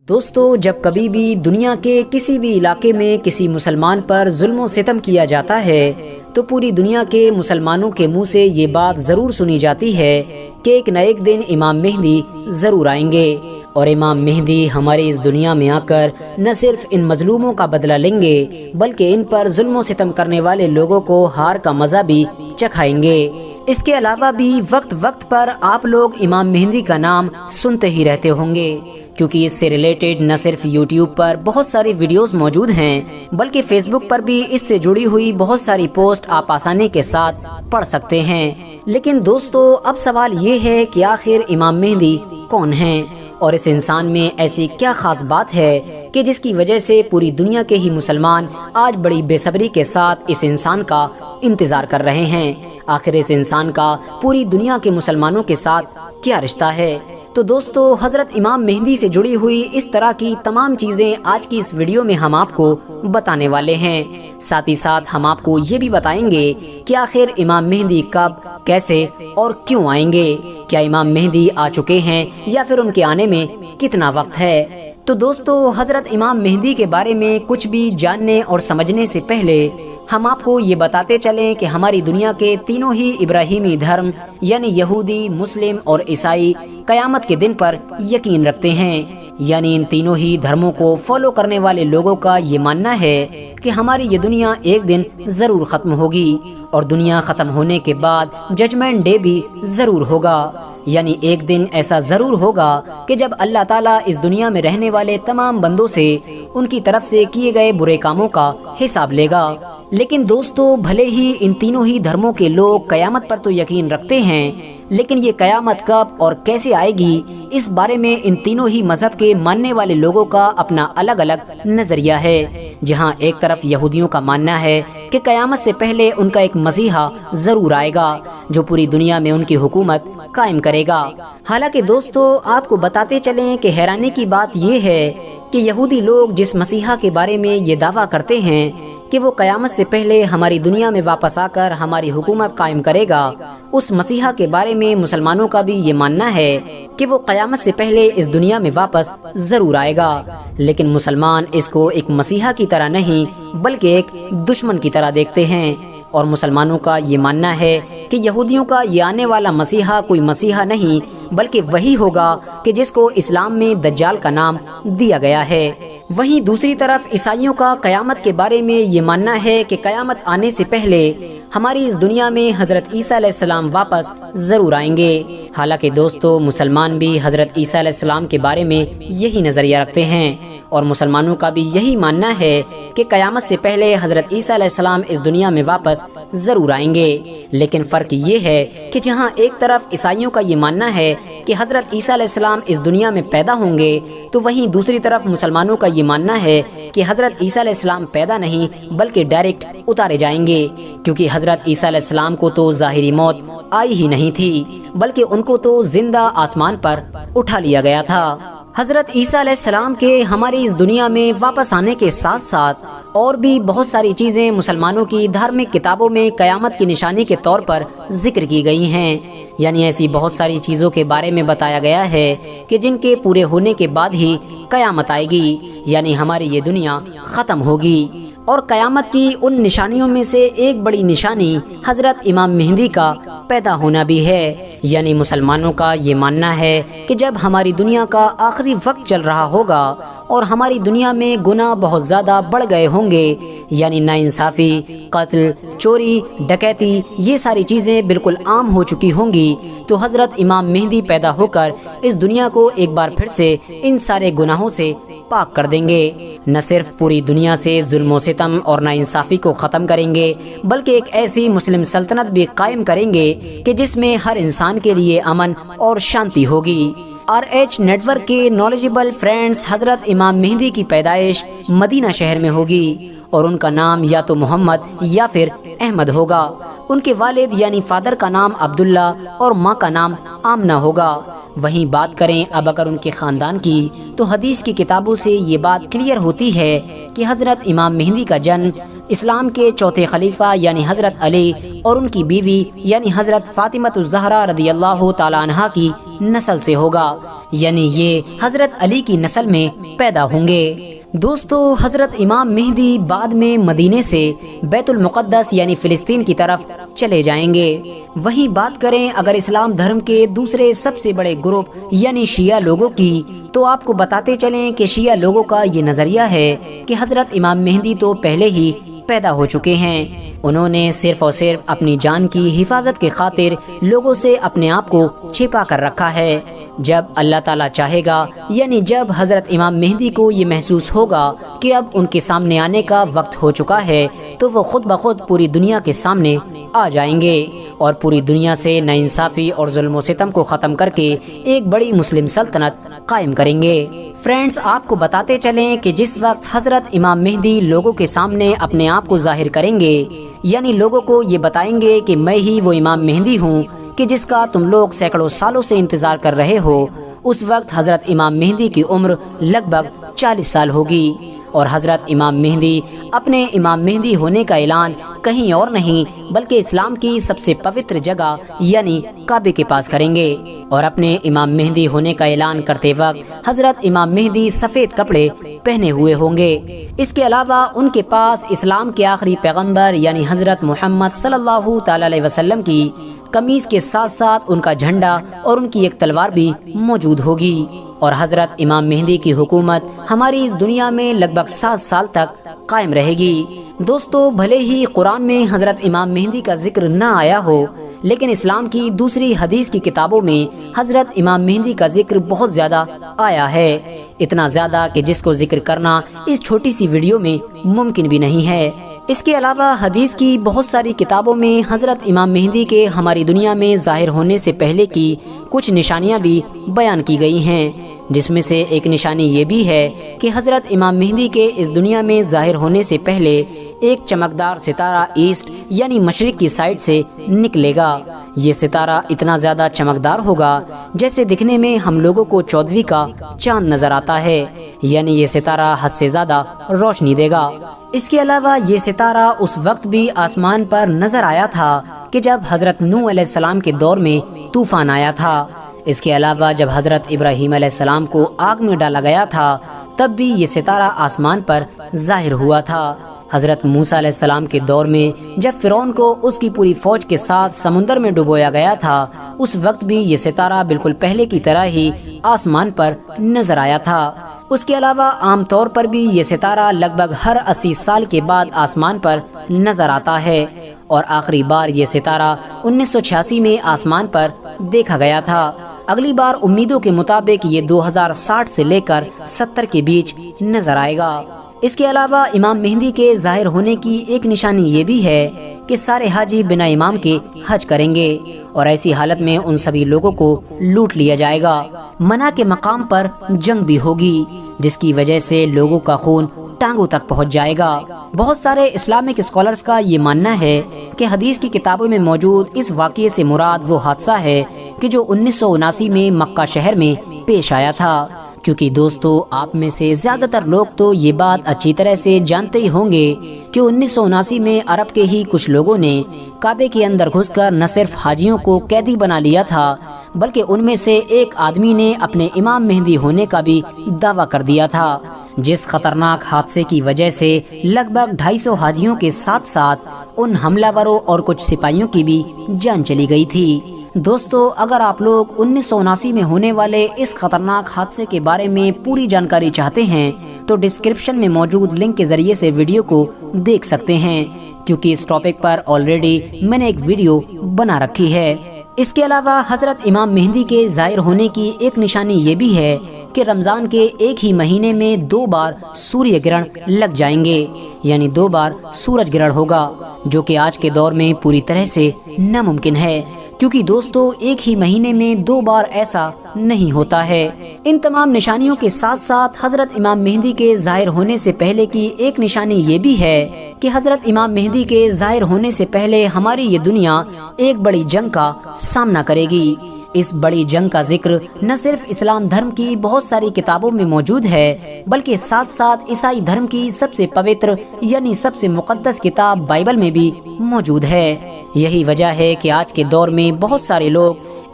دوستو، جب کبھی بھی دنیا کے کسی بھی علاقے میں کسی مسلمان پر ظلم و ستم کیا جاتا ہے تو پوری دنیا کے مسلمانوں کے منہ سے یہ بات ضرور سنی جاتی ہے کہ ایک نہ ایک دن امام مہدی ضرور آئیں گے، اور امام مہدی ہماری اس دنیا میں آ کر نہ صرف ان مظلوموں کا بدلہ لیں گے بلکہ ان پر ظلم و ستم کرنے والے لوگوں کو ہار کا مزہ بھی چکھائیں گے۔ اس کے علاوہ بھی وقت وقت پر آپ لوگ امام مہدی کا نام سنتے ہی رہتے ہوں گے، کیونکہ اس سے ریلیٹڈ نہ صرف یوٹیوب پر بہت ساری ویڈیوز موجود ہیں بلکہ فیس بک پر بھی اس سے جڑی ہوئی بہت ساری پوسٹ آپ آسانی کے ساتھ پڑھ سکتے ہیں۔ لیکن دوستو، اب سوال یہ ہے کہ آخر امام مہدی کون ہیں، اور اس انسان میں ایسی کیا خاص بات ہے کہ جس کی وجہ سے پوری دنیا کے ہی مسلمان آج بڑی بے صبری کے ساتھ اس انسان کا انتظار کر رہے ہیں۔ آخر اس انسان کا پوری دنیا کے مسلمانوں کے ساتھ کیا رشتہ ہے؟ تو دوستو، حضرت امام مہدی سے جڑی ہوئی اس طرح کی تمام چیزیں آج کی اس ویڈیو میں ہم آپ کو بتانے والے ہیں۔ ساتھ ہی ساتھ ہم آپ کو یہ بھی بتائیں گے کہ آخر امام مہدی کب، کیسے اور کیوں آئیں گے، کیا امام مہدی آ چکے ہیں یا پھر ان کے آنے میں کتنا وقت ہے۔ تو دوستو، حضرت امام مہدی کے بارے میں کچھ بھی جاننے اور سمجھنے سے پہلے ہم آپ کو یہ بتاتے چلیں کہ ہماری دنیا کے تینوں ہی ابراہیمی دھرم یعنی یہودی، مسلم اور عیسائی قیامت کے دن پر یقین رکھتے ہیں۔ یعنی ان تینوں ہی دھرموں کو فالو کرنے والے لوگوں کا یہ ماننا ہے کہ ہماری یہ دنیا ایک دن ضرور ختم ہوگی، اور دنیا ختم ہونے کے بعد ججمنٹ ڈے بھی ضرور ہوگا۔ یعنی ایک دن ایسا ضرور ہوگا کہ جب اللہ تعالیٰ اس دنیا میں رہنے والے تمام بندوں سے ان کی طرف سے کیے گئے برے کاموں کا حساب لے گا۔ لیکن دوستو، بھلے ہی ان تینوں ہی دھرموں کے لوگ قیامت پر تو یقین رکھتے ہیں، لیکن یہ قیامت کب اور کیسے آئے گی، اس بارے میں ان تینوں ہی مذہب کے ماننے والے لوگوں کا اپنا الگ الگ نظریہ ہے۔ جہاں ایک طرف یہودیوں کا ماننا ہے کہ قیامت سے پہلے ان کا ایک مسیحا ضرور آئے گا جو پوری دنیا میں ان کی حکومت قائم کرے گا۔ حالانکہ دوستو، آپ کو بتاتے چلیں کہ حیرانی کی بات یہ ہے کہ یہودی لوگ جس مسیحا کے بارے میں یہ دعویٰ کرتے ہیں کہ وہ قیامت سے پہلے ہماری دنیا میں واپس آ کر ہماری حکومت قائم کرے گا، اس مسیحا کے بارے میں مسلمانوں کا بھی یہ ماننا ہے کہ وہ قیامت سے پہلے اس دنیا میں واپس ضرور آئے گا۔ لیکن مسلمان اس کو ایک مسیحا کی طرح نہیں بلکہ ایک دشمن کی طرح دیکھتے ہیں، اور مسلمانوں کا یہ ماننا ہے کہ یہودیوں کا یہ آنے والا مسیحا کوئی مسیحا نہیں بلکہ وہی ہوگا کہ جس کو اسلام میں دجال کا نام دیا گیا ہے۔ وہیں دوسری طرف عیسائیوں کا قیامت کے بارے میں یہ ماننا ہے کہ قیامت آنے سے پہلے ہماری اس دنیا میں حضرت عیسیٰ علیہ السلام واپس ضرور آئیں گے۔ حالانکہ دوستو، مسلمان بھی حضرت عیسیٰ علیہ السلام کے بارے میں یہی نظریہ رکھتے ہیں، اور مسلمانوں کا بھی یہی ماننا ہے کہ قیامت سے پہلے حضرت عیسیٰ علیہ السلام اس دنیا میں واپس ضرور آئیں گے۔ لیکن فرق یہ ہے کہ جہاں ایک طرف عیسائیوں کا یہ ماننا ہے کہ حضرت عیسیٰ علیہ السلام اس دنیا میں پیدا ہوں گے، تو وہیں دوسری طرف مسلمانوں کا یہ ماننا ہے کہ حضرت عیسیٰ علیہ السلام پیدا نہیں بلکہ ڈائریکٹ اتارے جائیں گے، کیونکہ حضرت عیسیٰ علیہ السلام کو تو ظاہری موت آئی ہی نہیں تھی بلکہ ان کو تو زندہ آسمان پر اٹھا لیا گیا تھا۔ حضرت عیسیٰ علیہ السلام کے ہماری اس دنیا میں واپس آنے کے ساتھ ساتھ اور بھی بہت ساری چیزیں مسلمانوں کی دھارمک کتابوں میں قیامت کی نشانی کے طور پر ذکر کی گئی ہیں۔ یعنی ایسی بہت ساری چیزوں کے بارے میں بتایا گیا ہے کہ جن کے پورے ہونے کے بعد ہی قیامت آئے گی، یعنی ہماری یہ دنیا ختم ہوگی۔ اور قیامت کی ان نشانیوں میں سے ایک بڑی نشانی حضرت امام مہدی کا پیدا ہونا بھی ہے۔ یعنی مسلمانوں کا یہ ماننا ہے کہ جب ہماری دنیا کا آخری وقت چل رہا ہوگا اور ہماری دنیا میں گناہ بہت زیادہ بڑھ گئے ہوں گے، یعنی ناانصافی، قتل، چوری، ڈکیتی، یہ ساری چیزیں بالکل عام ہو چکی ہوں گی، تو حضرت امام مہدی پیدا ہو کر اس دنیا کو ایک بار پھر سے ان سارے گناہوں سے پاک کر دیں گے۔ نہ صرف پوری دنیا سے ظلم و ستم اور ناانصافی کو ختم کریں گے بلکہ ایک ایسی مسلم سلطنت بھی قائم کریں گے کہ جس میں ہر انسان کے لیے امن اور شانتی ہوگی۔ RH نیٹ ورک کے نالجبل فرینڈز، حضرت امام مہدی کی پیدائش مدینہ شہر میں ہوگی، اور ان کا نام یا تو محمد یا پھر احمد ہوگا۔ ان کے والد یعنی فادر کا نام عبداللہ اور ماں کا نام آمنہ ہوگا۔ وہیں بات کریں اب اگر ان کے خاندان کی، تو حدیث کی کتابوں سے یہ بات کلیئر ہوتی ہے کہ حضرت امام مہدی کا جنم اسلام کے چوتھے خلیفہ یعنی حضرت علی اور ان کی بیوی یعنی حضرت فاطمہ الزہرا رضی اللہ تعالی عنہا کی نسل سے ہوگا۔ یعنی یہ حضرت علی کی نسل میں پیدا ہوں گے۔ دوستو، حضرت امام مہدی بعد میں مدینے سے بیت المقدس یعنی فلسطین کی طرف چلے جائیں گے۔ وہیں بات کریں اگر اسلام دھرم کے دوسرے سب سے بڑے گروپ یعنی شیعہ لوگوں کی، تو آپ کو بتاتے چلیں کہ شیعہ لوگوں کا یہ نظریہ ہے کہ حضرت امام مہدی تو پہلے ہی پیدا ہو چکے ہیں۔ انہوں نے صرف اور صرف اپنی جان کی حفاظت کے خاطر لوگوں سے اپنے آپ کو چھپا کر رکھا ہے۔ جب اللہ تعالیٰ چاہے گا، یعنی جب حضرت امام مہدی کو یہ محسوس ہوگا کہ اب ان کے سامنے آنے کا وقت ہو چکا ہے، تو وہ خود بخود پوری دنیا کے سامنے آ جائیں گے اور پوری دنیا سے ناانصافی اور ظلم و ستم کو ختم کر کے ایک بڑی مسلم سلطنت قائم کریں گے۔ فرینڈز، آپ کو بتاتے چلیں کہ جس وقت حضرت امام مہدی لوگوں کے سامنے اپنے آپ کو ظاہر کریں گے، یعنی لوگوں کو یہ بتائیں گے کہ میں ہی وہ امام مہدی ہوں کہ جس کا تم لوگ سینکڑوں سالوں سے انتظار کر رہے ہو، اس وقت حضرت امام مہدی کی عمر لگ بھگ 40 سال ہوگی، اور حضرت امام مہدی اپنے امام مہدی ہونے کا اعلان کہیں اور نہیں بلکہ اسلام کی سب سے پوتر جگہ یعنی کعبے کے پاس کریں گے۔ اور اپنے امام مہدی ہونے کا اعلان کرتے وقت حضرت امام مہدی سفید کپڑے پہنے ہوئے ہوں گے۔ اس کے علاوہ ان کے پاس اسلام کے آخری پیغمبر یعنی حضرت محمد صلی اللہ تعالی علیہ وسلم کی قمیص کے ساتھ ساتھ ان کا جھنڈا اور ان کی ایک تلوار بھی موجود ہوگی، اور حضرت امام مہدی کی حکومت ہماری اس دنیا میں لگ بھگ 7 سال تک قائم رہے گی۔ دوستو، بھلے ہی قرآن میں حضرت امام مہدی کا ذکر نہ آیا ہو، لیکن اسلام کی دوسری حدیث کی کتابوں میں حضرت امام مہدی کا ذکر بہت زیادہ آیا ہے، اتنا زیادہ کہ جس کو ذکر کرنا اس چھوٹی سی ویڈیو میں ممکن بھی نہیں ہے۔ اس کے علاوہ حدیث کی بہت ساری کتابوں میں حضرت امام مہدی کے ہماری دنیا میں ظاہر ہونے سے پہلے کی کچھ نشانیاں بھی بیان کی گئی ہیں، جس میں سے ایک نشانی یہ بھی ہے کہ حضرت امام مہدی کے اس دنیا میں ظاہر ہونے سے پہلے ایک چمکدار ستارہ ایسٹ یعنی مشرق کی سائڈ سے نکلے گا۔ یہ ستارہ اتنا زیادہ چمکدار ہوگا جیسے دکھنے میں ہم لوگوں کو 14ویں کا چاند نظر آتا ہے، یعنی یہ ستارہ حد سے زیادہ روشنی دے گا۔ اس کے علاوہ یہ ستارہ اس وقت بھی آسمان پر نظر آیا تھا کہ جب حضرت نوح علیہ السلام کے دور میں طوفان آیا تھا۔ اس کے علاوہ جب حضرت ابراہیم علیہ السلام کو آگ میں ڈالا گیا تھا، تب بھی یہ ستارہ آسمان پر ظاہر ہوا تھا۔ حضرت موسیٰ علیہ السلام کے دور میں جب فرعون کو اس کی پوری فوج کے ساتھ سمندر میں ڈبویا گیا تھا، اس وقت بھی یہ ستارہ بالکل پہلے کی طرح ہی آسمان پر نظر آیا تھا۔ اس کے علاوہ عام طور پر بھی یہ ستارہ لگ بھگ ہر 80 سال کے بعد آسمان پر نظر آتا ہے، اور آخری بار یہ ستارہ 1986 میں آسمان پر دیکھا گیا تھا۔ اگلی بار امیدوں کے مطابق یہ 2060 سے لے کر 70 کے بیچ نظر آئے گا۔ اس کے علاوہ امام مہدی کے ظاہر ہونے کی ایک نشانی یہ بھی ہے کہ سارے حاجی بنا امام کے حج کریں گے، اور ایسی حالت میں ان سبھی لوگوں کو لوٹ لیا جائے گا۔ منع کے مقام پر جنگ بھی ہوگی، جس کی وجہ سے لوگوں کا خون ٹانگوں تک پہنچ جائے گا۔ بہت سارے اسلامک اسکالرز کا یہ ماننا ہے کہ حدیث کی کتابوں میں موجود اس واقعے سے مراد وہ حادثہ ہے کہ جو 1979 میں مکہ شہر میں پیش آیا تھا، کیونکہ دوستو آپ میں سے زیادہ تر لوگ تو یہ بات اچھی طرح سے جانتے ہی ہوں گے کہ 1979 میں عرب کے ہی کچھ لوگوں نے کعبے کے اندر گھس کر نہ صرف حاجیوں کو قیدی بنا لیا تھا، بلکہ ان میں سے ایک آدمی نے اپنے امام مہدی ہونے کا بھی دعویٰ کر دیا تھا، جس خطرناک حادثے کی وجہ سے لگ بھگ 250 حاجیوں کے ساتھ ساتھ ان حملہ وروں اور کچھ سپاہیوں کی بھی جان چلی گئی تھی۔ دوستو، اگر آپ لوگ 1979 میں ہونے والے اس خطرناک حادثے کے بارے میں پوری جانکاری چاہتے ہیں تو ڈسکرپشن میں موجود لنک کے ذریعے سے ویڈیو کو دیکھ سکتے ہیں، کیونکہ اس ٹاپک پر آلریڈی میں نے ایک ویڈیو بنا رکھی ہے۔ اس کے علاوہ حضرت امام مہدی کے ظاہر ہونے کی ایک نشانی یہ بھی ہے کہ رمضان کے ایک ہی مہینے میں 2 بار سوریہ گرہن لگ جائیں گے، یعنی 2 بار سورج گرہن ہوگا، جو کہ آج کے دور میں پوری طرح سے ناممکن ہے، کیونکہ دوستو ایک ہی مہینے میں 2 بار ایسا نہیں ہوتا ہے۔ ان تمام نشانیوں کے ساتھ ساتھ حضرت امام مہدی کے ظاہر ہونے سے پہلے کی ایک نشانی یہ بھی ہے کہ حضرت امام مہدی کے ظاہر ہونے سے پہلے ہماری یہ دنیا ایک بڑی جنگ کا سامنا کرے گی۔ اس بڑی جنگ کا ذکر نہ صرف اسلام دھرم کی بہت ساری کتابوں میں موجود ہے، بلکہ ساتھ ساتھ عیسائی دھرم کی سب سے پوتر یعنی سب سے مقدس کتاب بائبل میں بھی موجود ہے۔ یہی وجہ ہے کہ آج کے دور میں بہت سارے لوگ